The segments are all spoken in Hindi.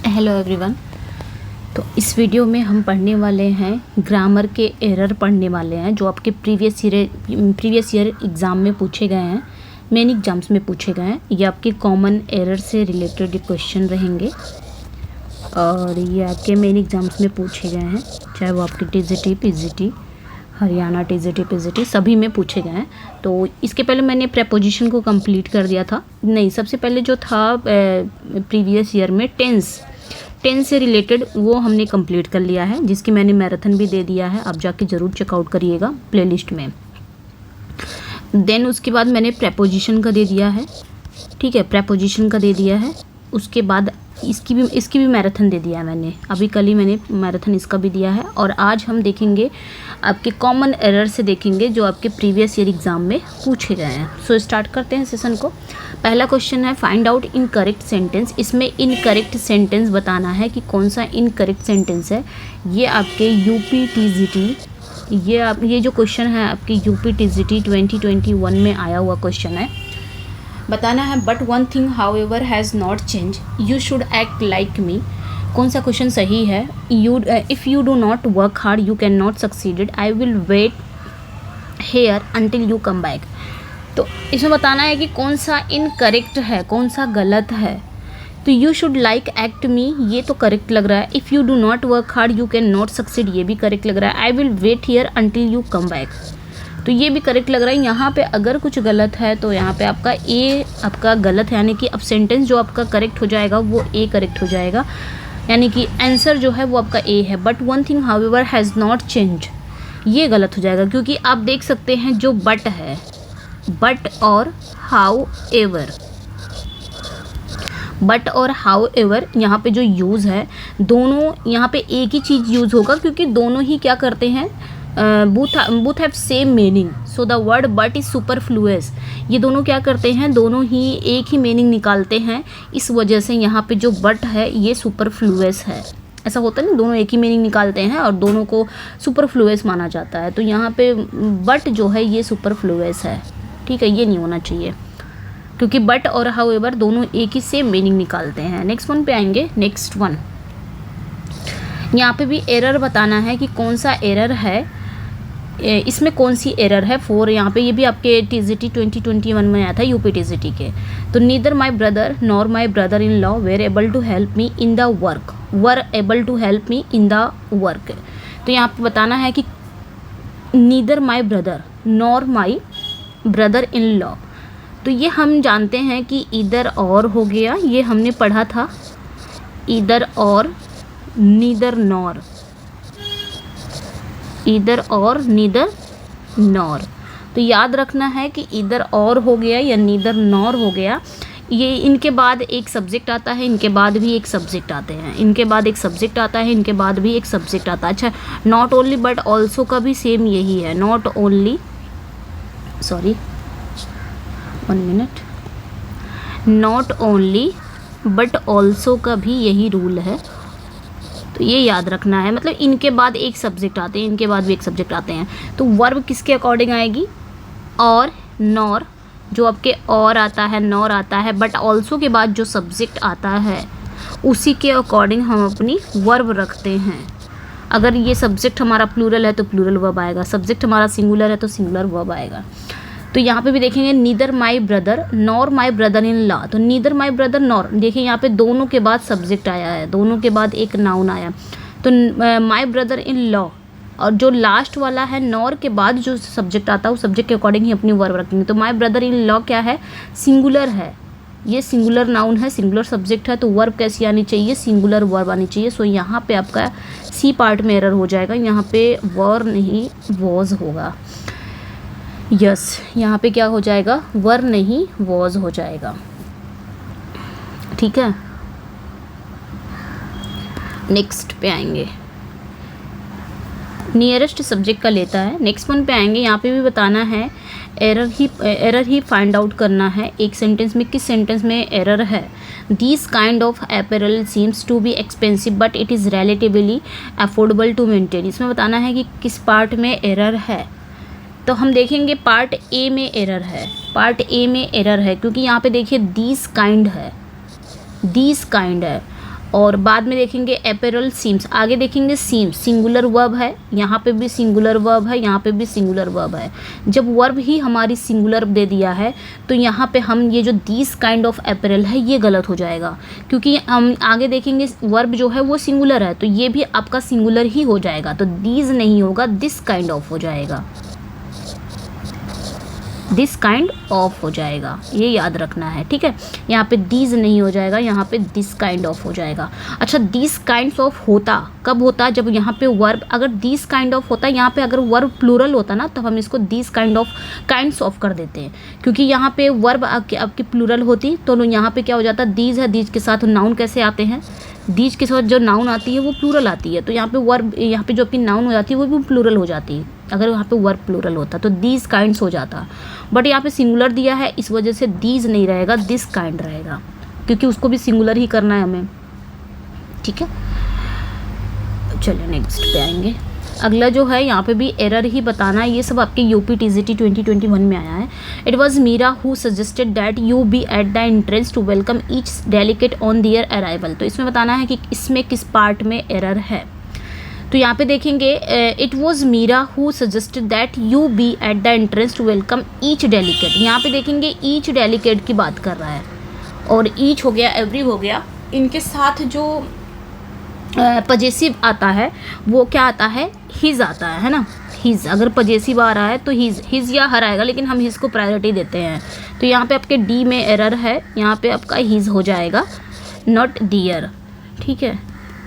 Hello everyone. तो इस वीडियो में हम पढ़ने वाले हैं ग्रामर के एरर पढ़ने वाले हैं जो आपके प्रीवियस ईयर एग्ज़ाम में पूछे गए हैं, मेन एग्ज़ाम्स में पूछे गए हैं। ये आपके कॉमन एरर से रिलेटेड क्वेश्चन रहेंगे और ये आपके मेन एग्ज़ाम्स में पूछे गए हैं, चाहे वो आपके TGT, PGT, Haryana TGT, PGT सभी में पूछे गए हैं। तो इसके पहले मैंने प्रेपोजिशन को कंप्लीट कर दिया था। नहीं, सबसे पहले जो था प्रीवियस ईयर में टेंस से रिलेटेड वो हमने कंप्लीट कर लिया है, जिसकी मैंने मैराथन भी दे दिया है। आप जाके ज़रूर चेकआउट करिएगा प्लेलिस्ट में। देन उसके बाद मैंने प्रेपोजिशन का दे दिया है, ठीक है, प्रेपोजिशन का दे दिया है। उसके बाद इसकी भी मैराथन दे दिया है मैंने, अभी कल ही मैंने मैराथन इसका भी दिया है। और आज हम देखेंगे आपके कॉमन एरर से देखेंगे जो आपके प्रीवियस ईयर एग्ज़ाम में पूछे गए हैं। सो स्टार्ट करते हैं सेशन को। पहला क्वेश्चन है फाइंड आउट इनकरेक्ट सेंटेंस। इसमें इनकरेक्ट सेंटेंस बताना है कि कौन सा इनकरेक्ट सेंटेंस है। ये आपके यूपी टीजीटी, ये जो क्वेश्चन है आपके यूपी टीजीटी 2021 में आया हुआ क्वेश्चन है। बताना है but one thing however has not change, you should act like me. कौन सा क्वेश्चन सही है? If you do not work hard you can not succeeded, I will wait here until you come back. तो इसमें बताना है कि कौन सा इनकरेक्ट है, कौन सा गलत है। तो you should like act me, ये तो करेक्ट लग रहा है। If you do not work hard you can not succeed, ये भी करेक्ट लग रहा है। I will wait here until you come back, तो ये भी करेक्ट लग रहा है। यहाँ पे अगर कुछ गलत है तो यहाँ पे आपका ए आपका गलत है, यानी कि अब सेंटेंस जो आपका करेक्ट हो जाएगा वो ए करेक्ट हो जाएगा, यानी कि आंसर जो है वो आपका ए है। But one thing however has not change, ये गलत हो जाएगा, क्योंकि आप देख सकते हैं जो बट है, बट और हाउ एवर यहाँ पे जो यूज़ है, दोनों यहाँ पे एक ही चीज़ यूज़ होगा, क्योंकि दोनों ही क्या करते हैं, both have same meaning, so the word but is superfluous। ये दोनों क्या करते हैं, दोनों ही एक ही मीनिंग निकालते हैं, इस वजह से यहाँ पे जो बट है ये सुपरफ्लुअस है। ऐसा होता है ना, दोनों एक ही मीनिंग निकालते हैं और दोनों को सुपरफ्लुअस माना जाता है। तो यहाँ पे बट जो है ये सुपरफ्लुअस है, ठीक है, ये नहीं होना चाहिए, क्योंकि बट और हाउएवर दोनों एक ही सेम मीनिंग निकालते हैं। नेक्स्ट वन पे आएंगे। नेक्स्ट वन यहाँ पे भी एरर बताना है कि कौन सा एरर है, इसमें कौन सी एरर है। 4 यहाँ पे, ये भी आपके टीजीटी 2021 में आया था यूपी टीजीटी के। तो neither my brother nor my brother in law were able to help me in the work, were able to help me in the work. तो यहाँ पे बताना है कि neither my brother nor my brother in law. तो ये हम जानते हैं कि इधर और हो गया, ये हमने पढ़ा था, इधर और, नीदर नॉर, इधर और नीदर नॉर। तो याद रखना है कि इधर और हो गया या नीदर नॉर हो गया, ये इनके बाद एक सब्जेक्ट आता है, इनके बाद भी एक सब्जेक्ट आते हैं, इनके बाद एक सब्जेक्ट आता है, इनके बाद भी एक सब्जेक्ट आता है। अच्छा, नॉट ओनली बट ऑल्सो का भी सेम यही है। Not only, sorry 1 minute, not only but also का भी यही रूल है। तो ये याद रखना है, मतलब इनके बाद एक सब्जेक्ट आते हैं, इनके बाद भी एक सब्जेक्ट आते हैं। तो वर्ब किसके अकॉर्डिंग आएगी? और नॉर, जो आपके और आता है, नॉर आता है, बट ऑल्सो के बाद जो सब्जेक्ट आता है उसी के अकॉर्डिंग हम अपनी वर्ब रखते हैं। अगर ये सब्जेक्ट हमारा प्लूरल है तो प्लूरल वर्ब आएगा, सब्जेक्ट हमारा सिंगुलर है तो सिंगुलर वर्ब आएगा। तो यहाँ पे भी देखेंगे neither my brother nor my brother in law. तो नीदर माई ब्रदर नॉर, देखिए यहाँ पे दोनों के बाद सब्जेक्ट आया है, दोनों के बाद एक नाउन आया। तो माई ब्रदर इन लॉ, और जो लास्ट वाला है नॉर के बाद जो सब्जेक्ट आता है उस सब्जेक्ट के अकॉर्डिंग ही अपनी वर्ब रखेंगे। तो माई ब्रदर इन लॉ क्या है? सिंगुलर है, ये सिंगुलर नाउन है, सिंगुलर सब्जेक्ट है, तो वर्ब कैसी आनी चाहिए? सिंगुलर वर्ब आनी चाहिए। सो यहाँ पे आपका सी पार्ट में एरर हो जाएगा, यहाँ पे वर नहीं वॉज होगा। यस, यहाँ पे क्या हो जाएगा? वर नहीं वॉज हो जाएगा, ठीक है। नेक्स्ट पे आएंगे, नियरेस्ट सब्जेक्ट का लेता है। नेक्स्ट वन पे आएंगे, यहाँ पे भी बताना है एरर ही फाइंड आउट करना है। एक सेंटेंस में, किस सेंटेंस में एरर है? This kind of apparel seems to be expensive but it is relatively affordable to maintain. इसमें बताना है कि किस पार्ट में एरर है। तो हम देखेंगे पार्ट ए में एरर है, पार्ट ए में एरर है, क्योंकि यहाँ पे देखिए दिस काइंड है, दिस काइंड है, और बाद में देखेंगे अपैरल सीम्स, आगे देखेंगे सीम्स, सिंगुलर वर्ब है, यहाँ पे भी सिंगुलर वर्ब है, यहाँ पे भी सिंगुलर वर्ब है। जब वर्ब ही हमारी सिंगुलर दे दिया है तो यहाँ पे हम ये जो दिस काइंड ऑफ अपैरल है ये गलत हो जाएगा, क्योंकि हम आगे देखेंगे वर्ब जो है वो सिंगुलर है तो ये भी आपका सिंगुलर ही हो जाएगा, तो दीज नहीं होगा, दिस काइंड ऑफ हो जाएगा, दिस काइंड ऑफ हो जाएगा, ये याद रखना है, ठीक है। यहाँ पे दीज नहीं हो जाएगा, यहाँ पे दिस काइंड ऑफ हो जाएगा। अच्छा, दिस काइंड ऑफ होता कब होता, जब यहाँ पे वर्ब अगर दिस काइंड ऑफ होता, यहाँ पे अगर वर्ब प्लूरल होता ना तब हम इसको दिस काइंड्स ऑफ कर देते हैं, क्योंकि यहाँ पे वर्ब आपकी प्लूरल होती तो यहाँ पे क्या हो जाता, दीज है, दीज के साथ नाउन कैसे आते हैं, दीज के साथ जो नाउन आती है वो प्लूरल आती है, तो यहाँ पे वर्ब, यहाँ पे जो आपकी नाउन हो जाती है वो भी प्लूरल हो जाती है। अगर यहाँ पे वर्ब प्लूरल होता तो दीज काइंड्स हो जाता, बट यहाँ पे सिंगुलर दिया है इस वजह से दीज नहीं रहेगा, दिस काइंड रहेगा, क्योंकि उसको भी सिंगुलर ही करना है हमें, ठीक है। चलिए नेक्स्ट पे आएंगे। अगला जो है यहाँ पे भी एरर ही बताना है, ये सब आपके UPTCT 2021 में आया है। It was Meera who suggested that you be at the entrance to welcome each delegate on their arrival, तो इसमें बताना है कि इसमें किस पार्ट में एरर है। तो यहाँ पे देखेंगे it was Meera who suggested that you be at the entrance to welcome each delegate, यहाँ पे देखेंगे ईच डेलीकेट की बात कर रहा है, और ईच हो गया, एवरी हो गया, इनके साथ जो पजेसिव आता है वो क्या आता है, हिज आता है ना, हिज, अगर पजेसिव आ रहा है तो हिज या हर आएगा, लेकिन हम हिज को प्रायोरिटी देते हैं, तो यहाँ पे आपके डी में एरर है, यहाँ पे आपका हिज हो जाएगा, नॉट डियर, ठीक है,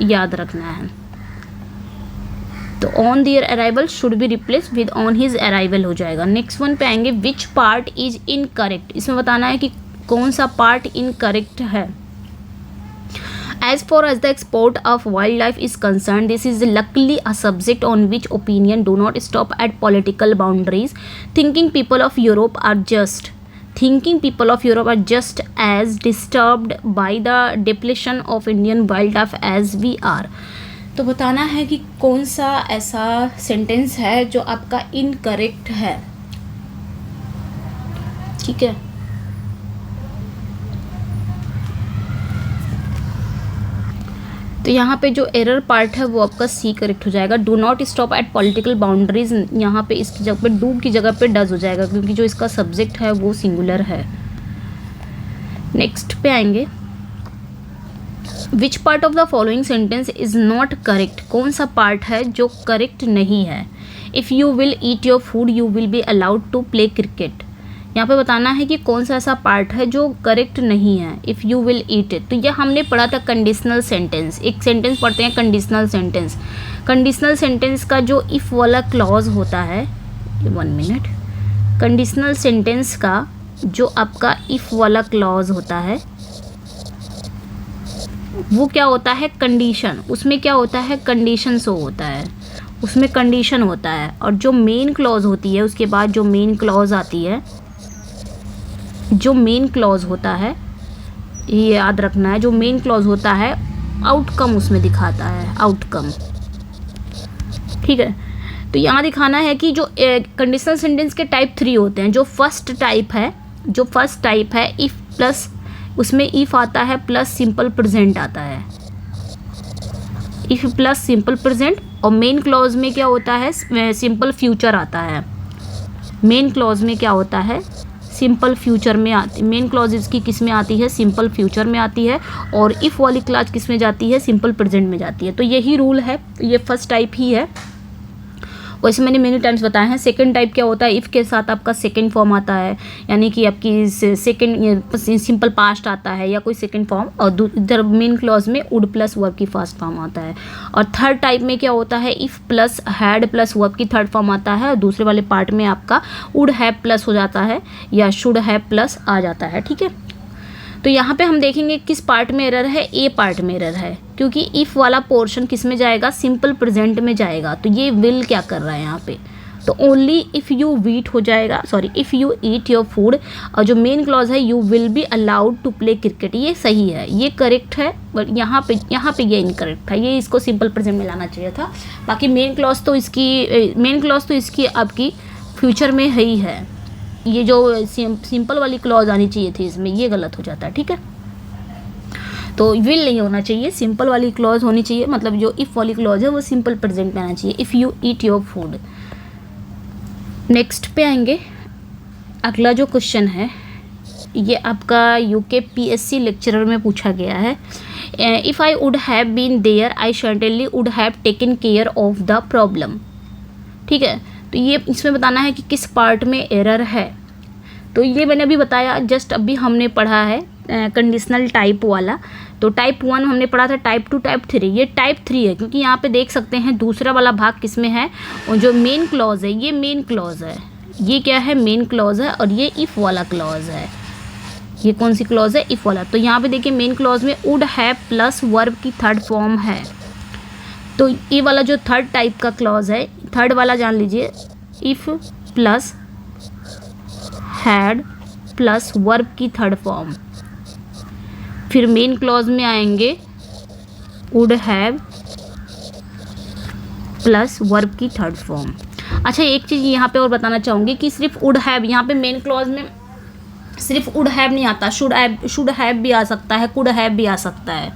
याद रखना है। तो on their arrival should be replace with on his arrival हो जाएगा। नेक्स्ट वन पे आएंगे, विच पार्ट इज इनकरेक्ट, इसमें बताना है कि कौन सा पार्ट इनकरेक्ट है। As far as the export of wildlife is concerned, this is luckily a subject on which opinion do not stop at political boundaries. Thinking people of Europe are just as disturbed by the depletion of Indian wildlife as we are. तो बताना है कि कौन सा ऐसा सेंटेंस है जो आपका इनकरेक्ट है, ठीक है। तो यहाँ पे जो एरर पार्ट है वो आपका सी करेक्ट हो जाएगा। Do not stop at political boundaries, यहाँ पे इसकी जगह पे डू की जगह पे डज हो जाएगा, क्योंकि जो इसका सब्जेक्ट है वो सिंगुलर है। नेक्स्ट पे आएंगे, which part of the following sentence is not correct, कौन सा पार्ट है जो करेक्ट नहीं है। If you will eat your food you will be allowed to play cricket, यहाँ पे बताना है कि कौन सा ऐसा पार्ट है जो करेक्ट नहीं है। If you will eat it, तो ये हमने पढ़ा था कंडीशनल सेंटेंस, एक सेंटेंस पढ़ते हैं कंडीशनल सेंटेंस। कंडीशनल सेंटेंस का जो इफ़ वाला क्लॉज होता है, 1 मिनट, कंडीशनल सेंटेंस का जो आपका इफ़ वाला क्लॉज होता है वो क्या होता है, कंडीशन, उसमें क्या होता है, कंडीशन शो होता है, उसमें कंडीशन होता है। और जो मेन क्लॉज होती है उसके बाद जो मेन क्लॉज आती है, जो मेन क्लॉज होता है, ये याद रखना है, जो मेन क्लॉज होता है आउटकम उसमें दिखाता है, आउटकम, ठीक है। तो यहाँ दिखाना है कि जो कंडीशनल सेंटेंस के टाइप 3 होते हैं। जो फर्स्ट टाइप है इफ़ प्लस, उसमें इफ़ आता है प्लस सिंपल प्रेजेंट आता है, इफ़ प्लस सिंपल प्रेजेंट, और मेन क्लॉज में क्या होता है, सिंपल फ्यूचर आता है। मेन क्लॉज में क्या होता है, सिंपल फ्यूचर में आती, मेन क्लॉज इसकी किस में आती है, सिंपल फ्यूचर में आती है, और इफ़ वाली क्लॉज किस में जाती है, सिंपल प्रेजेंट में जाती है। तो यही रूल है, ये फर्स्ट टाइप ही है, वैसे मैंने मेनी टाइम्स बताया है। सेकंड टाइप क्या होता है, इफ़ के साथ आपका सेकंड फॉर्म आता है, यानी कि आपकी सेकंड सिंपल पास्ट आता है या कोई सेकंड फॉर्म, और इधर मेन क्लॉज में वुड प्लस वर्ब की फर्स्ट फॉर्म आता है। और थर्ड टाइप में क्या होता है, if plus had plus verb की थर्ड फॉर्म आता है, और दूसरे वाले पार्ट में आपका वुड हैव प्लस हो जाता है या शुड हैव प्लस आ जाता है, ठीक है। तो यहाँ पे हम देखेंगे किस पार्ट में एरर है, ए पार्ट में एरर है, क्योंकि इफ़ वाला पोर्शन किस में जाएगा, सिंपल प्रेजेंट में जाएगा। तो ये विल क्या कर रहा है यहाँ पे, तो ओनली इफ़ यू वीट हो जाएगा, sorry if you eat your food, और जो मेन क्लॉज है you will be allowed to play cricket, ये सही है, ये करेक्ट है, बट यहाँ पे ये इनकरेक्ट था, ये इसको सिंपल प्रेजेंट में लाना चाहिए था। बाकी मेन क्लॉज तो इसकी आपकी फ्यूचर में ही है, ये जो सिंपल वाली क्लॉज आनी चाहिए थी इसमें, ये गलत हो जाता है, ठीक है। तो विल नहीं होना चाहिए, सिंपल वाली क्लॉज होनी चाहिए, मतलब जो इफ़ वाली क्लॉज है वो सिंपल प्रेजेंट में आना चाहिए, if you eat your food. Next पे आएंगे। अगला जो क्वेश्चन है ये आपका UKPSC लेक्चरर में पूछा गया है। If I would have been there I certainly would have taken care of the problem. ठीक है, तो ये इसमें बताना है कि किस पार्ट में एरर है। तो ये मैंने अभी बताया, जस्ट अभी हमने पढ़ा है कंडीशनल टाइप वाला। तो टाइप 1 हमने पढ़ा था, टाइप 2, टाइप 3, ये टाइप 3 है, क्योंकि यहाँ पे देख सकते हैं दूसरा वाला भाग किस में है, और जो मेन क्लॉज है ये मेन क्लॉज है, ये क्या है, मेन क्लॉज है, और ये इफ़ वाला क्लॉज है। ये कौन सी क्लॉज है, इफ़ वाला। तो यहाँ पे देखिए मेन क्लॉज में वुड हैव प्लस वर्ब की थर्ड फॉर्म है। तो ये वाला जो थर्ड टाइप का क्लॉज है, थर्ड वाला जान लीजिए, if plus had plus verb की थर्ड फॉर्म। फिर मेन क्लॉज में आएंगे वुड हैव प्लस वर्ब की थर्ड फॉर्म। अच्छा, एक चीज़ यहाँ पे और बताना चाहूँगी कि सिर्फ वुड हैव, यहाँ पे मेन क्लॉज में सिर्फ वुड हैव नहीं आता, शुड हैव भी आ सकता है, कुड हैव भी आ सकता है।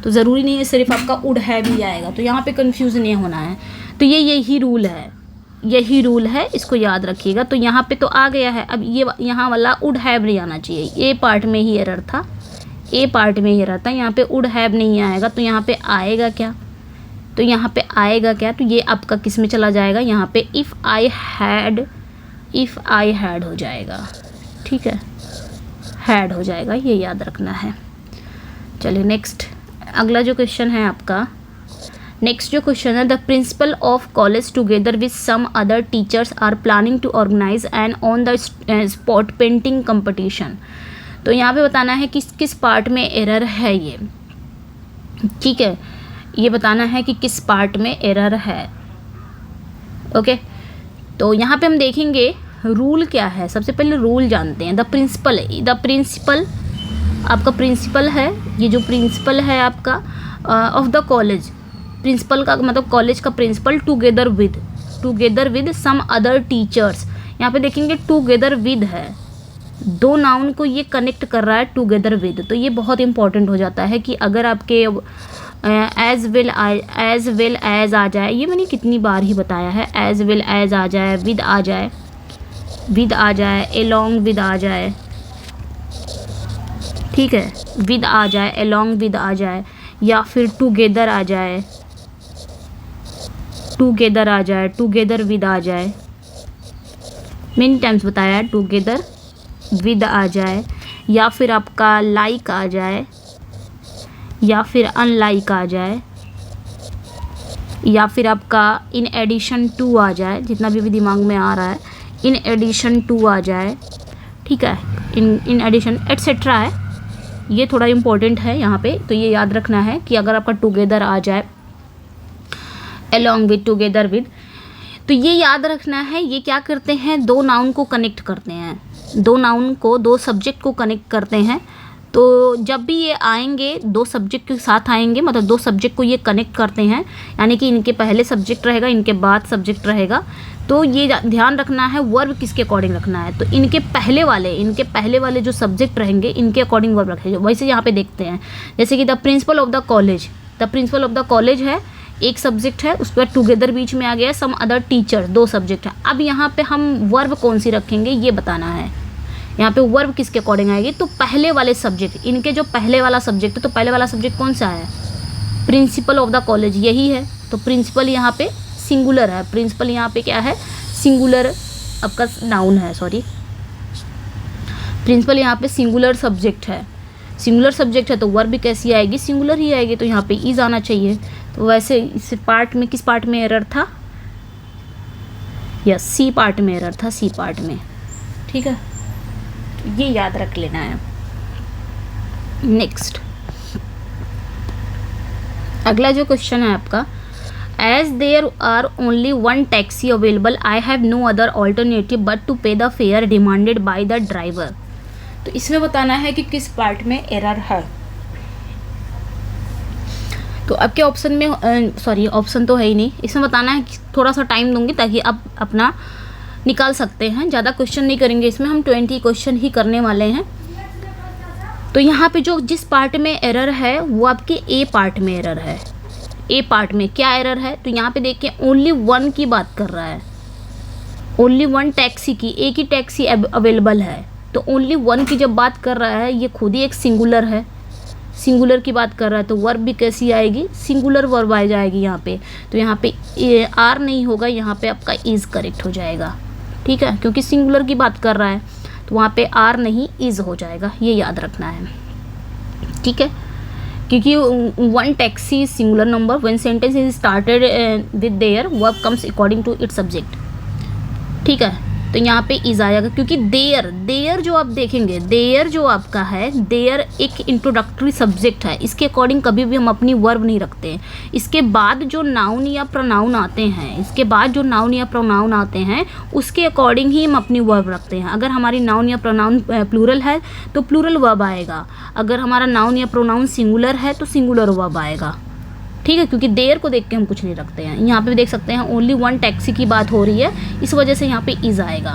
तो ज़रूरी नहीं है सिर्फ आपका वुड हैव ही आएगा, तो यहाँ पे कंफ्यूज नहीं होना है। तो यही रूल है, यही रूल है, इसको याद रखिएगा। तो यहाँ पे तो आ गया है, अब ये यहाँ वाला वुड हैव नहीं आना चाहिए, ये पार्ट में ही एरर था, ए पार्ट में ही एरर था, यहाँ पे वुड हैव नहीं आएगा। तो यहाँ पे आएगा क्या, तो यहाँ पे आएगा क्या, तो ये आपका किस में चला जाएगा, यहाँ पे इफ़ आई हैड हो जाएगा। ठीक है, हैड हो जाएगा, ये याद रखना है। चलिए नेक्स्ट, अगला जो क्वेश्चन है आपका, नेक्स्ट जो क्वेश्चन है, the principal of college together with some other teachers are planning to organise an on the spot painting competition. तो यहाँ पे बताना है कि किस पार्ट में एरर है ये। ठीक है, ये बताना है कि किस पार्ट में एरर है। ओके, तो यहाँ पे हम देखेंगे रूल क्या है। सबसे पहले रूल जानते हैं। द प्रिंसिपल आपका प्रिंसिपल है, ये जो प्रिंसिपल है आपका ऑफ द कॉलेज, प्रिंसिपल का मतलब कॉलेज का principal, together with some other teachers. यहाँ पे देखेंगे टुगेदर विद है, दो नाउन को ये कनेक्ट कर रहा है टुगेदर विद। तो ये बहुत इंपॉर्टेंट हो जाता है कि अगर आपके एज वेल एज आ जाए, ये मैंने कितनी बार ही बताया है, एज वेल एज आ जाए, विद आ जाए, एलोंग विद आ जाए, ठीक है, विद आ जाए, एलोंग विद आ जाए, या फिर टुगेदर आ जाए, टुगेदर विद आ जाए। मेनी टाइम्स बताया है, टुगेदर विद आ जाए, या फिर आपका लाइक आ जाए, या फिर अनलाइक आ जाए, या फिर आपका इन एडिशन टू आ जाए, जितना भी दिमाग में आ रहा है, इन एडिशन टू आ जाए। ठीक है, इन एडिशन एट्सेट्रा है, ये थोड़ा इम्पोर्टेंट है यहाँ पे। तो ये याद रखना है कि अगर आपका टुगेदर आ जाए, along with, टुगेदर विद, तो ये याद रखना है। ये क्या करते हैं, दो नाउन को कनेक्ट करते हैं, दो सब्जेक्ट को कनेक्ट करते हैं। तो जब भी ये आएंगे दो सब्जेक्ट के साथ आएंगे, मतलब दो सब्जेक्ट को ये कनेक्ट करते हैं, यानी कि इनके पहले सब्जेक्ट रहेगा, इनके बाद सब्जेक्ट रहेगा। तो ये ध्यान रखना है वर्ब किसके अकॉर्डिंग रखना है। तो इनके पहले वाले जो सब्जेक्ट रहेंगे इनके अकॉर्डिंग वर्ब रखेंगे। वैसे यहाँ पे देखते हैं, जैसे कि the principal of the college है, एक सब्जेक्ट है, उसके बाद टुगेदर बीच में आ गया, सम अदर टीचर, दो सब्जेक्ट है। अब यहाँ पे हम वर्ब कौन सी रखेंगे ये बताना है। यहाँ पे वर्ब किसके अकॉर्डिंग आएगी, तो पहले वाले सब्जेक्ट, इनके जो पहले वाला सब्जेक्ट है, तो पहले वाला सब्जेक्ट कौन सा है, प्रिंसिपल ऑफ द कॉलेज, यही है। तो प्रिंसिपल यहाँ पे सिंगुलर है, प्रिंसिपल यहाँ पे क्या है, सिंगुलर आपका नाउन है, सॉरी, प्रिंसिपल यहाँ पे सिंगुलर सब्जेक्ट है, तो वर्ब भी कैसी आएगी, सिंगुलर ही आएगी। तो यहाँ पे इज आना चाहिए। तो वैसे इस पार्ट में किस पार्ट में एरर था, यस, सी पार्ट में एरर था, सी पार्ट में। ठीक है, ये याद रख लेना है। नेक्स्ट, अगला जो क्वेश्चन है आपका, as there are only one taxi available I have no other alternative but to pay the fare demanded by the driver. तो इसमें बताना है कि किस पार्ट में एरर है। तो आपके ऑप्शन में सॉरी ऑप्शन तो है ही नहीं, इसमें बताना है कि थोड़ा सा टाइम दूंगी ताकि आप अपना निकाल सकते हैं। ज़्यादा क्वेश्चन नहीं करेंगे इसमें, हम 20 क्वेश्चन ही करने वाले हैं। तो यहाँ पे जो जिस पार्ट में एरर है वो आपके ए पार्ट में एरर है। ए पार्ट में क्या एरर है, तो यहाँ पे देखिए ओनली वन की बात कर रहा है, ओनली वन टैक्सी की, एक ही टैक्सी अवेलेबल है। तो ओनली वन की जब बात कर रहा है, ये खुद ही एक सिंगुलर है, सिंगुलर की बात कर रहा है, तो वर्ब भी कैसी आएगी, सिंगुलर वर्ब आ जाएगी यहाँ पे। तो यहाँ पे आर नहीं होगा, यहाँ पे आपका इज़ करेक्ट हो जाएगा, ठीक है, क्योंकि सिंगुलर की बात कर रहा है, तो वहाँ पे आर नहीं इज़ हो जाएगा, ये याद रखना है, ठीक है। क्योंकि one taxi singular number, when sentence is started with there, verb comes according to its subject, ठीक है। तो यहाँ पे इज आएगा, क्योंकि देयर जो आप देखेंगे, देयर जो आपका है, देयर एक इंट्रोडक्टरी सब्जेक्ट है, इसके अकॉर्डिंग कभी भी हम अपनी वर्ब नहीं रखते हैं। इसके बाद जो नाउन या प्रोनाउन आते हैं, इसके बाद जो नाउन या प्रोनाउन आते हैं, उसके अकॉर्डिंग ही हम अपनी वर्ब रखते हैं। अगर हमारी नाउन या प्रोनाउन प्लूरल है तो प्लूरल वर्ब आएगा, अगर हमारा नाउन या प्रोनाउन सिंगुलर है तो सिंगुलर वर्ब आएगा, ठीक है। क्योंकि देयर को देख के हम कुछ नहीं रखते हैं। यहाँ पे देख सकते हैं ओनली वन टैक्सी की बात हो रही है, इस वजह से यहाँ पे इज आएगा।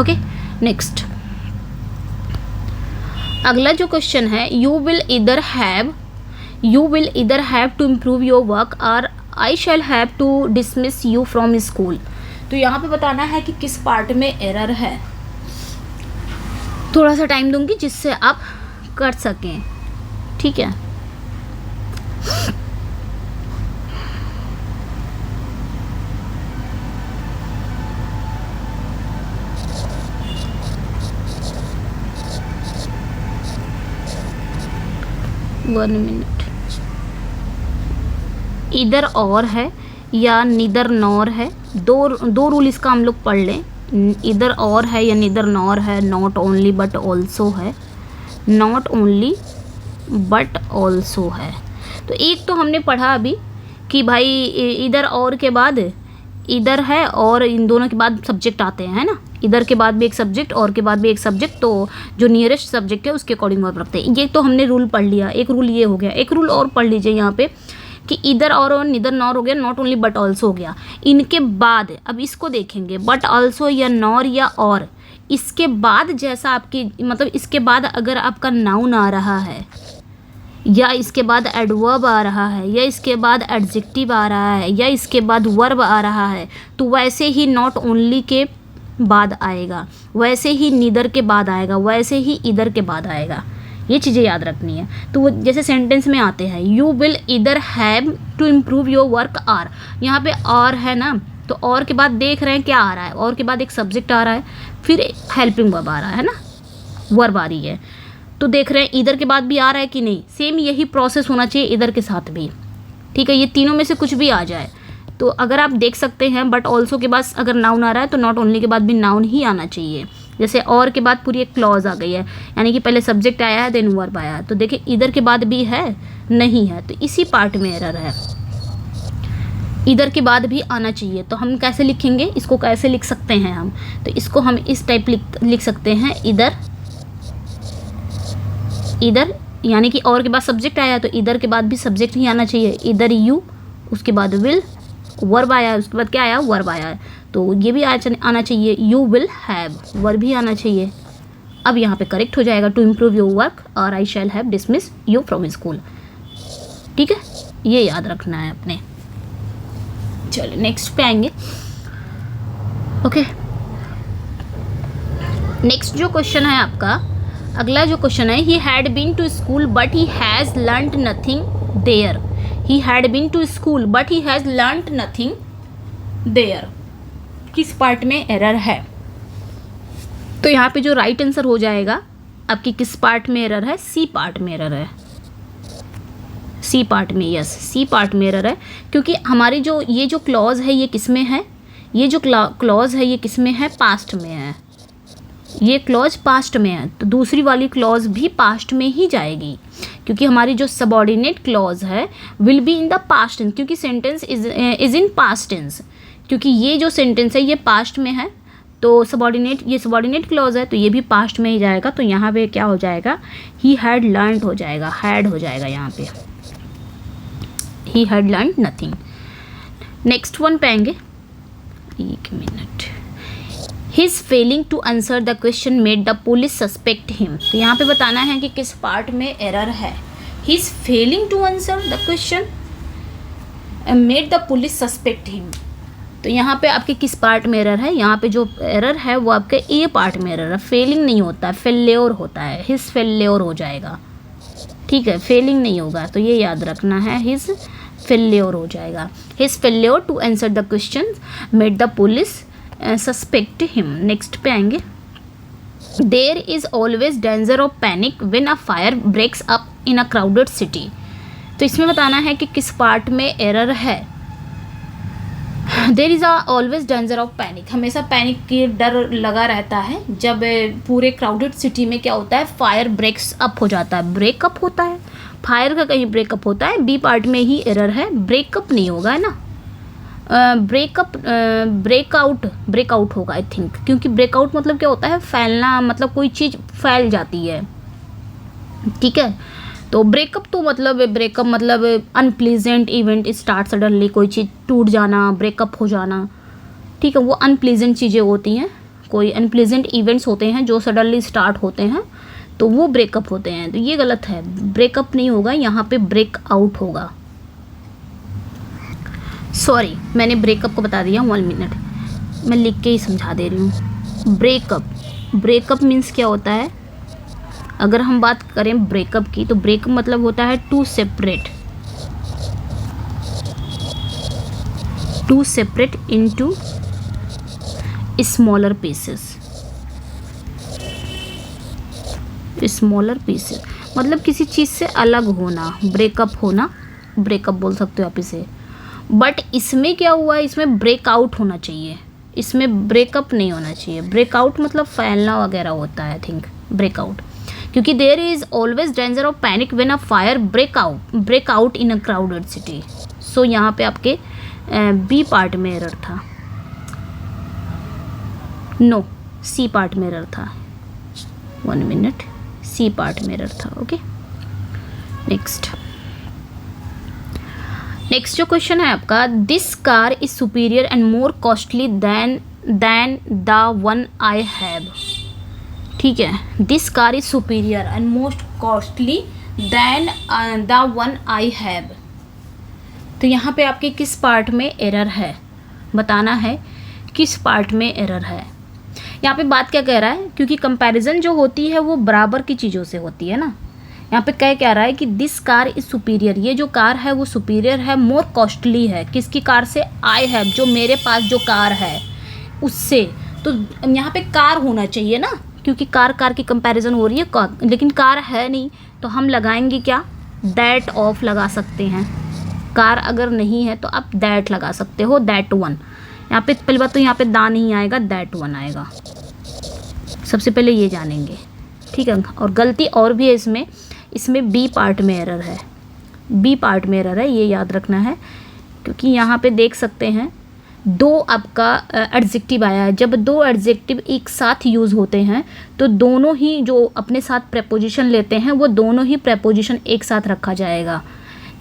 ओके, नेक्स्ट अगला जो क्वेश्चन है, यू विल इधर have to improve your work और I shall have to dismiss you from school. तो यहाँ पे बताना है कि किस पार्ट में एरर है। थोड़ा सा टाइम दूंगी जिससे आप कर सकें, ठीक है। One minute. इधर और है या निदर नॉर है, दो रूल इसका हम लोग पढ़ लें। इधर और है या निदर नॉर है, नॉट ओनली बट ऑल्सो है, नॉट ओनली बट ऑल्सो है। तो एक तो हमने पढ़ा अभी कि भाई इधर और के बाद इधर है और इन दोनों के बाद सब्जेक्ट आते हैं, है ना। इधर के बाद भी एक सब्जेक्ट और के बाद भी एक सब्जेक्ट, तो जो नियरेस्ट सब्जेक्ट है उसके अकॉर्डिंग वर्ब रखते हैं। ये तो हमने रूल पढ़ लिया, एक रूल ये हो गया। एक रूल और पढ़ लीजिए यहाँ पे कि इधर और निदर नॉर हो गया, नॉट ओनली बट ऑल्सो हो गया। इनके बाद अब इसको देखेंगे, बट ऑल्सो या नॉर या और, इसके बाद जैसा आपकी मतलब इसके बाद अगर आपका नाउन आ रहा है या इसके बाद एडवर्ब आ रहा है या इसके बाद एडजेक्टिव आ रहा है या इसके बाद वर्ब आ रहा है, तो वैसे ही नॉट ओनली के बाद आएगा, वैसे ही नीदर के बाद आएगा, वैसे ही इधर के बाद आएगा। ये चीज़ें याद रखनी है। तो वो जैसे सेंटेंस में आते हैं, यू विल इधर have to improve your work or, यहाँ पे और है ना, तो और के बाद देख रहे हैं क्या आ रहा है, और के बाद एक सब्जेक्ट आ रहा है, फिर हेल्पिंग वर्ब आ रहा है ना, वर्ब आ रही है। तो देख रहे हैं इधर के बाद भी आ रहा है कि नहीं, सेम यही प्रोसेस होना चाहिए इधर के साथ भी, ठीक है। ये तीनों में से कुछ भी आ जाए तो अगर आप देख सकते हैं, बट ऑल्सो के बाद अगर नाउन आ रहा है तो नॉट ओनली के बाद भी नाउन ही आना चाहिए। जैसे और के बाद पूरी एक क्लॉज आ गई है, यानी कि पहले सब्जेक्ट आया है देन वर्ब आया है, तो देखिए इधर के बाद भी है नहीं है, तो इसी पार्ट में एरर है। इधर के बाद भी आना चाहिए, तो हम कैसे लिखेंगे इसको, कैसे लिख सकते हैं हम, तो इसको हम इस टाइप लिख सकते हैं, इधर यानी कि और के बाद सब्जेक्ट आया तो इधर के बाद भी सब्जेक्ट ही आना चाहिए। इधर यू, उसके बाद विल, वर्ब आया, उसके बाद क्या आया, वर्ब आया, तो ये भी आना चाहिए, यू विल हैव, वर्ब भी आना चाहिए। अब यहाँ पे करेक्ट हो जाएगा, टू इम्प्रूव योर वर्क और I shall have dismiss you from school, ठीक है। ये याद रखना है अपने। चलिए नेक्स्ट पे आएंगे। ओके, नेक्स्ट जो क्वेश्चन है आपका, अगला जो क्वेश्चन है, he had been to school but he has learned nothing there. He had been to school but he has learned nothing there, किस पार्ट में एरर है। तो यहाँ पे जो राइट आंसर हो जाएगा आपकी किस पार्ट में एरर है, सी पार्ट में एरर है, सी पार्ट में, यस सी पार्ट में एरर है। क्योंकि हमारी जो ये जो क्लॉज है ये किस में है, ये जो क्लॉज है ये किस में है, पास्ट में है, ये क्लॉज पास्ट में है, तो दूसरी वाली क्लॉज भी पास्ट में ही जाएगी। क्योंकि हमारी जो सबऑर्डिनेट क्लॉज है will be in the past tense, क्योंकि sentence is in past tense, क्योंकि ये जो सेंटेंस है ये पास्ट में है, तो सबऑर्डिनेट, ये सबऑर्डिनेट क्लॉज है तो ये भी पास्ट में ही जाएगा। तो यहाँ पे क्या हो जाएगा, ही हैड लर्नड हो जाएगा, हैड हो जाएगा यहाँ पे, he had learned nothing. Next one पे आएंगे, एक मिनट। His failing to answer the question made the police suspect him. तो यहाँ पे बताना है कि किस पार्ट में एरर है। His failing to answer the question made the police suspect him. तो यहाँ पे आपके किस पार्ट में एरर है? यहाँ पे जो एरर है वो आपके ए पार्ट में एरर है। फेलिंग नहीं होता है, फेल्योर होता है। हिज फेल्योर हो जाएगा, ठीक है, फेलिंग नहीं होगा, तो ये याद रखना है, हिज फेल्योर हो जाएगा। His failure to answer the question made the police suspect him. Next पे आएंगे। There is always danger of panic when a fire breaks up in a crowded city. तो इसमें बताना है कि किस पार्ट में एरर है। There is always danger of panic, हमेशा पैनिक की डर लगा रहता है जब पूरे क्राउडेड सिटी में क्या होता है, फायर ब्रेक्स अप हो जाता है, ब्रेकअप होता है। फायर का कहीं ब्रेकअप होता है, बी पार्ट में ही एरर है, ब्रेकअप नहीं होगा, है ना। ब्रेकआउट होगा आई थिंक, क्योंकि ब्रेकआउट मतलब क्या होता है, फैलना, मतलब कोई चीज़ फैल जाती है, ठीक है। तो ब्रेकअप मतलब अनप्लीजेंट इवेंट स्टार्ट सडनली, कोई चीज़ टूट जाना, ब्रेकअप हो जाना, ठीक है, वो अनप्लीजेंट चीज़ें होती हैं, कोई अनप्लीजेंट इवेंट्स होते हैं जो सडनली स्टार्ट होते हैं, तो वो ब्रेकअप होते हैं। तो ये गलत है, ब्रेकअप नहीं होगा, यहाँ पे ब्रेकआउट होगा। सॉरी, मैंने ब्रेकअप को बता दिया, 1 मिनट, मैं लिख के ही समझा दे रही हूँ। ब्रेकअप मीन्स क्या होता है, अगर हम बात करें ब्रेकअप की, तो ब्रेकअप मतलब होता है to separate into smaller pieces. मतलब किसी चीज़ से अलग होना, ब्रेकअप बोल सकते हो आप इसे। बट इसमें क्या हुआ, इसमें ब्रेकआउट होना चाहिए, इसमें ब्रेकअप नहीं होना चाहिए। ब्रेकआउट मतलब फैलना वगैरह होता है, आई थिंक, ब्रेकआउट, क्योंकि there is always danger of panic when a fire breakout in a crowded city. So यहाँ पे आपके बी पार्ट में एरर था, नो, सी पार्ट में एरर था, 1 मिनट, सी पार्ट में एरर था। ओके, नेक्स्ट जो क्वेश्चन है आपका, this car is superior and more costly then the one I have. ठीक है, this car is superior and most costly then the one I have. तो यहाँ पे आपके किस पार्ट में एरर है, बताना है किस पार्ट में एरर है। यहाँ पे बात क्या कह रहा है, क्योंकि कंपैरिजन जो होती है वो बराबर की चीज़ों से होती है ना। यहाँ पे क्या रहा है कि दिस कार इज सुपीरियर, ये जो कार है वो सुपीरियर है, मोर कॉस्टली है, किसकी कार से, आई हैव, जो मेरे पास जो कार है उससे। तो यहाँ पे कार होना चाहिए ना, क्योंकि कार की कंपैरिजन हो रही है, लेकिन कार है नहीं, तो हम लगाएंगे क्या, दैट ऑफ लगा सकते हैं। कार अगर नहीं है तो आप दैट लगा सकते हो, दैट वन। यहाँ पे पहली बात तो यहाँ पे दा नहीं आएगा, दैट वन आएगा, सबसे पहले ये जानेंगे, ठीक है। और गलती और भी है इसमें बी पार्ट में एरर है, बी पार्ट में एरर है, ये याद रखना है, क्योंकि यहाँ पे देख सकते हैं दो आपका एडजेक्टिव आया है। जब दो एडजेक्टिव एक साथ यूज़ होते हैं तो दोनों ही जो अपने साथ प्रेपोजिशन लेते हैं वो दोनों ही प्रेपोजिशन एक साथ रखा जाएगा।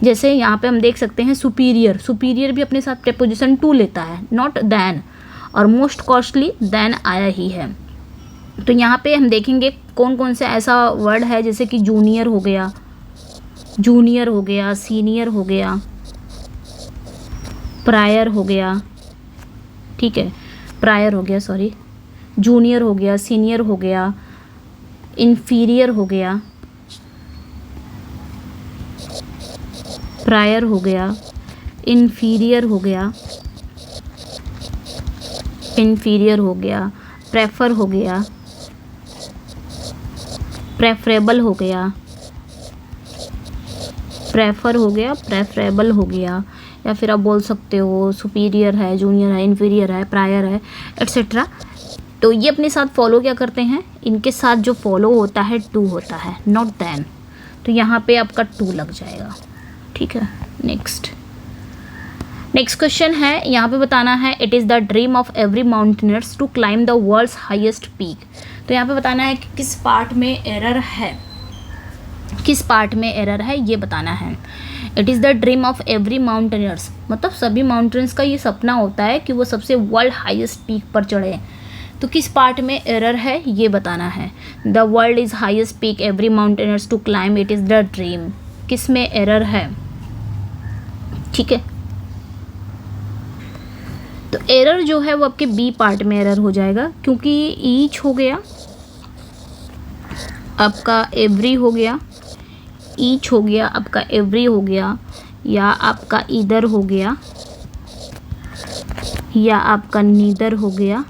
जैसे यहाँ पे हम देख सकते हैं सुपीरियर, सुपीरियर भी अपने साथ प्रेपोजिशन टू लेता है, नॉट दैन, और मोस्ट कॉस्टली दैन आया ही है। तो यहाँ पे हम देखेंगे कौन कौन से ऐसा वर्ड है, जैसे कि जूनियर हो गया, सीनियर हो गया, प्रायर हो गया, ठीक है, प्रायर हो गया, सॉरी, जूनियर हो गया, सीनियर हो गया, इन्फीरियर हो गया, प्रायर हो गया, इन्फीरियर हो गया, प्रेफर हो गया, प्रेफरेबल हो गया, प्रेफरेबल हो गया, या फिर आप बोल सकते हो सुपीरियर है, जूनियर है, इन्फीरियर है, प्रायर है, एट्सेट्रा। तो ये अपने साथ फॉलो क्या करते हैं, इनके साथ जो फॉलो होता है टू होता है, नॉट दैन। तो यहाँ पे आपका टू लग जाएगा, ठीक है। नेक्स्ट क्वेश्चन है, यहाँ पे बताना है, it is the dream of every mountaineers to climb the world's highest peak. तो यहाँ पे बताना है कि किस पार्ट में एरर है, ये बताना है। It is the dream of every mountaineers, मतलब सभी माउंटेन्स का ये सपना होता है कि वो सबसे वर्ल्ड हाईएस्ट पीक पर चढ़े। तो किस पार्ट में एरर है ये बताना है। The world is highest peak every mountaineers to climb it is the dream, किस में एरर है। ठीक है, तो एरर जो है वो आपके बी पार्ट में एरर हो जाएगा, क्योंकि ईच हो गया, आपका एवरी हो गया, ईच हो गया, आपका एवरी हो गया, या आपका इधर हो गया, या आपका नीदर हो गया।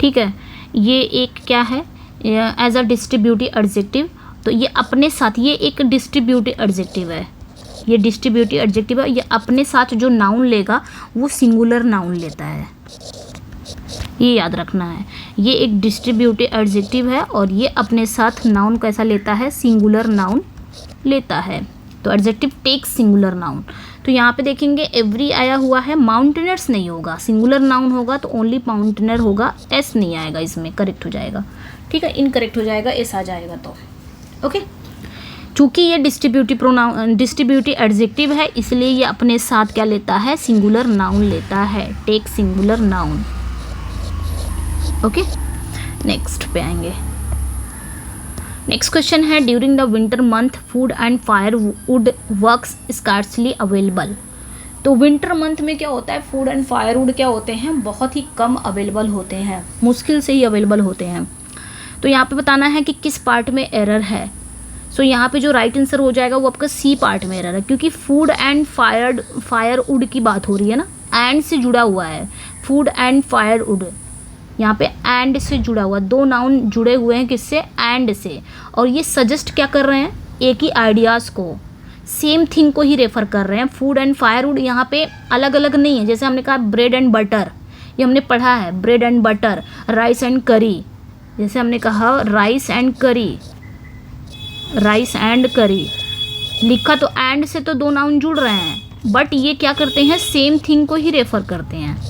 ठीक है, ये एक क्या है एज अ डिस्ट्रीब्यूटिव एडजेक्टिव, तो ये अपने साथ, ये एक डिस्ट्रीब्यूटिव एडजेक्टिव है, ये डिस्ट्रीब्यूटिव एडजेक्टिव है, ये अपने साथ जो नाउन लेगा वो सिंगुलर नाउन लेता है, ये याद रखना है। ये एक डिस्ट्रीब्यूटिव एडजेक्टिव है और ये अपने साथ नाउन कैसा लेता है, सिंगुलर नाउन लेता है। तो एडजेक्टिव टेक्स सिंगुलर नाउन। तो यहाँ पे देखेंगे एवरी आया हुआ है, माउंटेनर्स नहीं होगा, सिंगुलर नाउन होगा तो ओनली माउंटेनर होगा, एस नहीं आएगा इसमें, करेक्ट हो जाएगा। ठीक है, इनकरेक्ट हो जाएगा, एस आ जाएगा। तो ओके, चूँकि ये डिस्ट्रीब्यूटिव एडजेक्टिव है इसलिए ये अपने साथ क्या लेता है, सिंगुलर नाउन लेता है, take singular noun. Okay, next पे आएंगे। नेक्स्ट क्वेश्चन है during the winter month food and firewood works scarcely available. तो विंटर मंथ में क्या होता है, फूड एंड फायरवुड क्या होते हैं, बहुत ही कम अवेलेबल होते हैं, मुश्किल से ही अवेलेबल होते हैं। तो यहाँ पे बताना है कि किस पार्ट में एरर है। सो यहाँ पे जो राइट आंसर हो जाएगा वो आपका सी पार्ट में एरर है, क्योंकि फूड एंड फायरवुड की बात हो रही है ना, एंड से जुड़ा हुआ है, फूड एंड फायरवुड, यहाँ पे एंड से जुड़ा हुआ, दो नाउन जुड़े हुए हैं, किससे, एंड से, और ये सजेस्ट क्या कर रहे हैं, एक ही आइडियाज़ को, सेम थिंग को ही रेफर कर रहे हैं। फूड एंड फायरवुड यहाँ पे अलग अलग नहीं है, जैसे हमने कहा ब्रेड एंड बटर, ये हमने पढ़ा है, bread and butter, rice and करी, जैसे हमने कहा राइस एंड करी, राइस एंड करी लिखा, तो एंड से तो दो नाउन जुड़ रहे हैं, बट ये क्या करते हैं, सेम थिंग को ही रेफर करते हैं,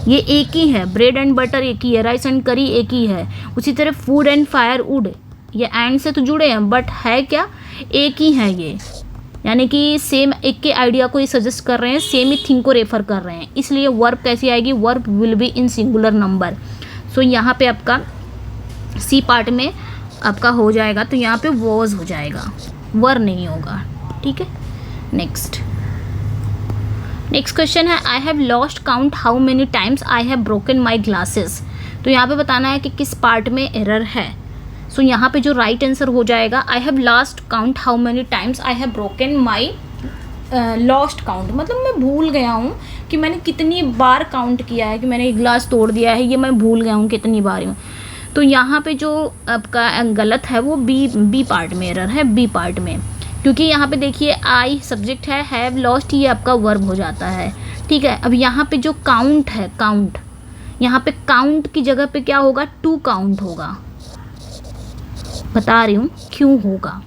ये एक ही है, ब्रेड एंड बटर एक ही है, राइस एंड करी एक ही है। उसी तरह फूड एंड फायरवुड, ये एंड से तो जुड़े हैं बट है क्या, एक ही है ये, यानी कि सेम एक के आइडिया को ही सजेस्ट कर रहे हैं, सेम ही थिंग को रेफर कर रहे हैं, इसलिए वर्ब कैसी आएगी, verb will be in singular number. So यहाँ पे आपका सी पार्ट में आपका हो जाएगा, तो यहाँ पे वॉज हो जाएगा, वर नहीं होगा। ठीक है, नेक्स्ट क्वेश्चन है I have lost count how many times I have broken my glasses. तो यहाँ पे बताना है कि किस पार्ट में एरर है। सो यहाँ पे जो राइट आंसर हो जाएगा, आई have lost count how many times I have broken my, lost count मतलब मैं भूल गया हूँ कि मैंने कितनी बार काउंट किया है कि मैंने एक ग्लास तोड़ दिया है, ये मैं भूल गया हूँ कितनी बार हूँ। तो यहाँ पे जो आपका गलत है वो बी पार्ट में एरर है, बी पार्ट में, क्योंकि यहाँ पे देखिए आई सब्जेक्ट है, हैव लॉस्ट ये आपका वर्ब हो जाता है। ठीक है, अब यहाँ पे जो काउंट है, काउंट, यहाँ पे काउंट की जगह पे क्या होगा, टू काउंट होगा, बता रही हूँ क्यों होगा,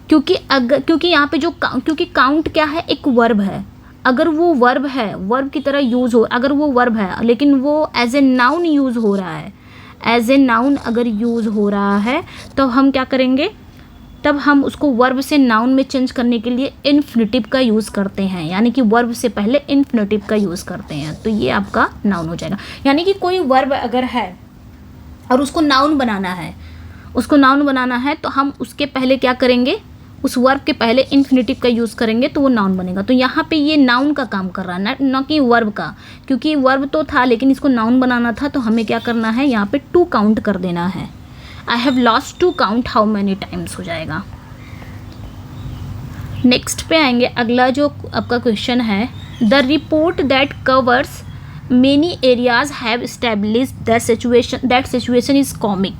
क्योंकि यहाँ पे जो क्योंकि काउंट क्या है, एक वर्ब है, अगर वो वर्ब है, वर्ब की तरह यूज़ हो, अगर वो वर्ब है लेकिन वो एज ए नाउन यूज़ हो रहा है, एज ए नाउन अगर यूज़ हो रहा है तो हम क्या करेंगे, तब हम उसको वर्ब से नाउन में चेंज करने के लिए इन्फिनिटिव का यूज़ करते हैं, यानी कि वर्ब से पहले इन्फिनिटिव का यूज़ करते हैं, तो ये आपका नाउन हो जाएगा। यानी कि कोई वर्ब अगर है और उसको नाउन बनाना है, तो हम उसके पहले क्या करेंगे, उस वर्ब के पहले इन्फिनिटिव का यूज़ करेंगे तो वो नाउन बनेगा। तो यहाँ पे ये नाउन का काम कर रहा है, ना कि वर्ब का, क्योंकि वर्ब तो था लेकिन इसको नाउन बनाना था, तो हमें क्या करना है, यहाँ पे टू काउंट कर देना है। I have lost to count how many times हो जाएगा। नेक्स्ट पे आएंगे, अगला जो आपका क्वेश्चन है, the report that covers many areas have established that situation is comic.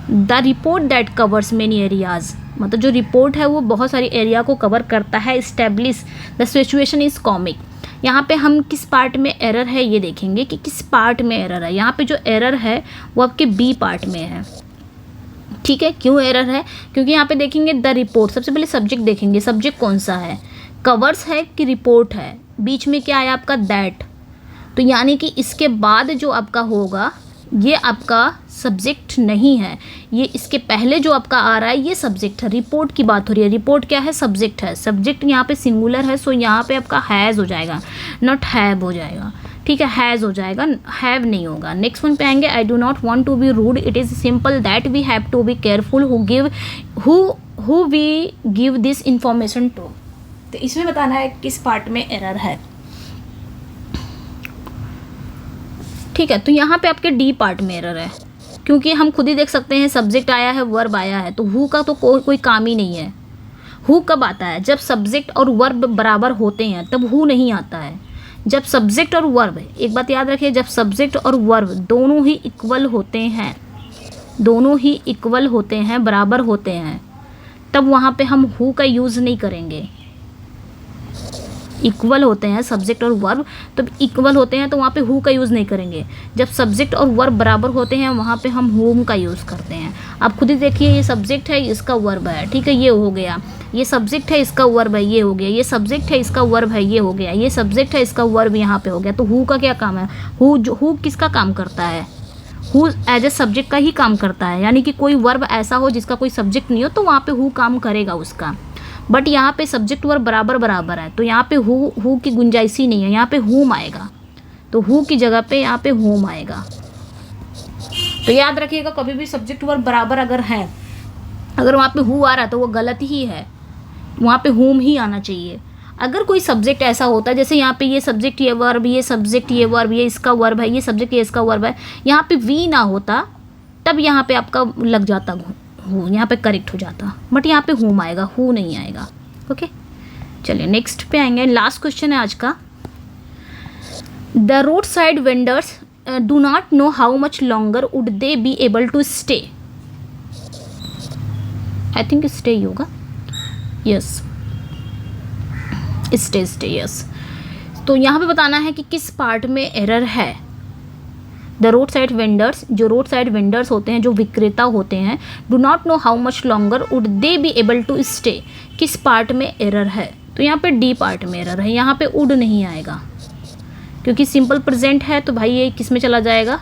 The report that covers many areas, मतलब जो रिपोर्ट है वो बहुत सारी एरिया को कवर करता है, establish the situation is comic. यहाँ पे हम किस पार्ट में एरर है ये देखेंगे कि किस पार्ट में एरर है। यहाँ पे जो एरर है वो आपके बी पार्ट में है। ठीक है, क्यों एरर है, क्योंकि यहाँ पे देखेंगे द रिपोर्ट, सबसे पहले सब्जेक्ट देखेंगे, सब्जेक्ट कौन सा है, कवर्स है कि रिपोर्ट है, बीच में क्या आया आपका दैट, तो यानी कि इसके बाद जो आपका होगा ये आपका सब्जेक्ट नहीं है, ये इसके पहले जो आपका आ रहा है ये सब्जेक्ट है। रिपोर्ट की बात हो रही है, रिपोर्ट क्या है, सब्जेक्ट है, सब्जेक्ट यहाँ पे सिंगुलर है, सो यहाँ पे आपका हैज़ हो जाएगा, नॉट हैव हो जाएगा। ठीक है, हैज़ हो जाएगा, हैव नहीं होगा। नेक्स्ट वन पे आएंगे, I do not want to be rude, it is simple that we have to be careful who we give this information to. तो इसमें बताना है किस पार्ट में एरर है। ठीक है, तो यहाँ पे आपके डी पार्ट में एरर है, क्योंकि हम खुद ही देख सकते हैं सब्जेक्ट आया है, वर्ब आया है, तो हु का तो कोई काम ही नहीं है। हु कब आता है? जब सब्जेक्ट और वर्ब बराबर होते हैं तब हु नहीं आता है। जब सब्जेक्ट और वर्ब, एक बात याद रखिए, जब सब्जेक्ट और वर्ब दोनों ही इक्वल होते हैं, दोनों ही इक्वल होते हैं, बराबर होते हैं, तब वहाँ पे हम हु का यूज़ नहीं करेंगे। इक्वल होते हैं सब्जेक्ट और वर्ब, तो इक्वल होते हैं तो वहाँ पे हु का यूज़ नहीं करेंगे। जब सब्जेक्ट और वर्ब बराबर होते हैं वहाँ पे हम हुम का यूज़ करते हैं। आप खुद ही देखिए, ये सब्जेक्ट है, इसका वर्ब है, ठीक है, ये हो गया। ये सब्जेक्ट है, इसका वर्ब है, ये हो गया। ये सब्जेक्ट है, इसका वर्ब है, ये हो गया। ये सब्जेक्ट है, इसका वर्ब यहाँ पे हो गया। तो हु का क्या काम है? हु किसका काम करता है? हु एज ए सब्जेक्ट का ही काम करता है, यानी कि कोई वर्ब ऐसा हो जिसका कोई सब्जेक्ट नहीं हो तो वहाँ पे हु काम करेगा उसका। बट यहाँ पे सब्जेक्ट वर्ब बराबर है, तो यहाँ पे हु की गुंजाइश ही नहीं है, यहाँ पे हुम आएगा। तो हु की जगह पे यहाँ पे हुम आएगा। तो याद रखिएगा, कभी भी सब्जेक्ट वर्ब बराबर अगर है, अगर वहाँ पे हु आ रहा है तो वो गलत ही है, वहाँ पे हुम ही आना चाहिए। अगर कोई सब्जेक्ट ऐसा होता है, जैसे यहाँ पे ये सब्जेक्ट ये वर्ब, ये सब्जेक्ट ये वर्ब, ये इसका वर्ब है, ये सब्जेक्ट ये इसका वर्ब है, यहाँ पे वी ना होता तब यहाँ पे आपका लग जाता हु, यहाँ पे करेक्ट हो जाता। बट यहाँ पे हुम आएगा, हु नहीं आएगा। ओके, चलिए नेक्स्ट पे आएंगे। लास्ट क्वेश्चन है आज का। The road side vendors do not know how much longer would they be able to stay. I think stay ही होगा, यस, स्टे यस। तो यहाँ पे बताना है कि किस पार्ट में एरर है। द रोड साइड वेंडर्स, जो रोड साइड वेंडर्स होते हैं, जो विक्रेता होते हैं, do not know how much longer would they be able to stay, किस पार्ट में एरर है? तो यहाँ पे डी पार्ट में एरर है। यहाँ पे वुड नहीं आएगा, क्योंकि सिंपल प्रेजेंट है, तो भाई ये किस में चला जाएगा?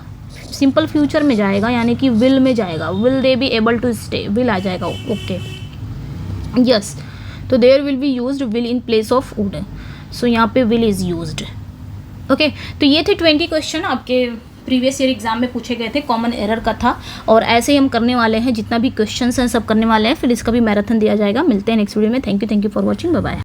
सिंपल फ्यूचर में जाएगा, यानी कि विल में जाएगा। Will they be able to stay, will आ जाएगा। Okay, yes. तो there will be used will in place of would, so यहाँ पे विल इज़ यूज्ड। ओके, तो ये थे 20 क्वेश्चन आपके प्रीवियस ईयर एग्जाम में पूछे गए थे, कॉमन एरर का था। और ऐसे ही हम करने वाले हैं, जितना भी क्वेश्चंस हैं सब करने वाले हैं, फिर इसका भी मैराथन दिया जाएगा। मिलते हैं नेक्स्ट वीडियो में। Thank you for watching, bye bye.